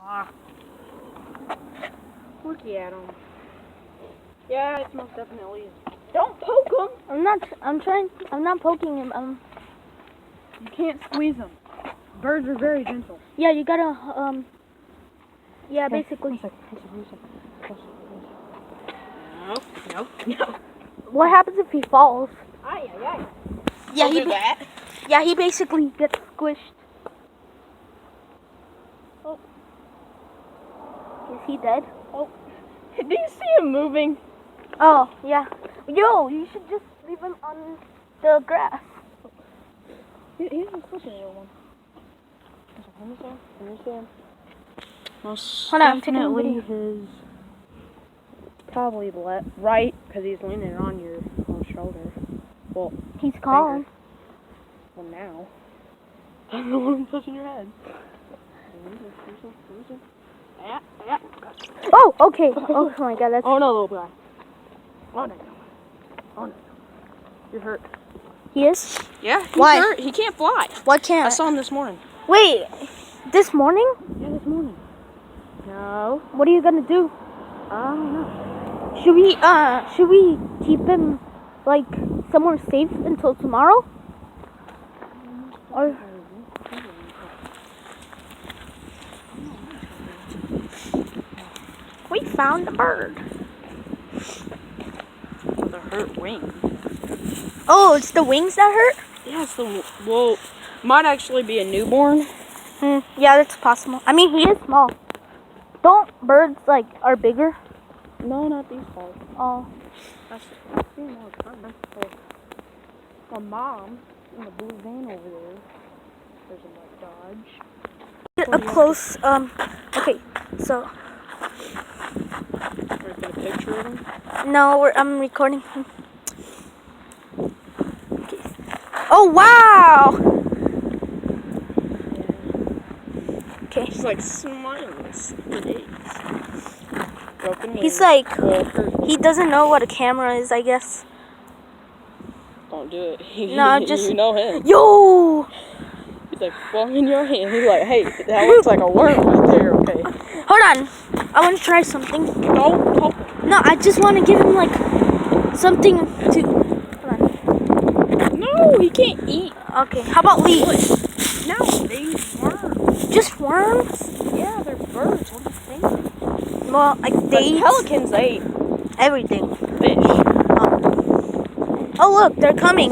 Ah. Looky at him. Yeah, it's most definitely is. Don't poke him! I'm not poking him. You can't squeeze them. Birds are very gentle. Yeah, you gotta, yeah, basically. No. What happens if he falls? Aye. Yeah, Don't do that. Yeah, he basically gets squished. Oh. Is he dead? Oh. Do you see him moving? Oh, yeah. Yo, you should just leave him on the grass. He's such a little one. Understand? Most Hold on, I'm taking a definitely video. his probably right because he's leaning on your shoulder. Well, He's calm. well now. I don't know what I'm touching your head. Yeah. Oh, okay. Oh my god, that's... Oh no, little guy. Oh no. You're hurt. He is? Yeah, he's Why? hurt. He can't fly. Why I can't? saw him this morning. Wait, this morning? Yeah, this morning. No. What are you gonna do? I don't know. Should we keep him, like, somewhere safe until tomorrow? Or... We found a bird. The hurt wing. Oh, it's the wings that hurt? Yeah, well, might actually be a newborn. Yeah, that's possible. I mean, he is small. Don't birds, like, are bigger? No, not these guys. Oh. I've seen more time. My mom in the blue van over there. There's a like Dodge. Get a close, okay, so, Or get a picture of him. no, I'm recording him. Okay. Oh, wow! Okay. He's like smiling for days. Broken He's nose. like, Well, hurt. he doesn't know what a camera is, I guess. Don't do it. No, just... You know him. Yo! He's like, well, in your hand. He's like, hey, that looks like a worm right there, okay? Hold on. I want to try something. Don't poke him. No, I just want to give him, like, something to... Hold on. No, he can't eat. Okay, how about leaves? No, they eat worms. Just worms? Yeah, they're birds. What do you think? Well, like, they eat Pelicans, they eat everything. fish. Oh, look, they're coming.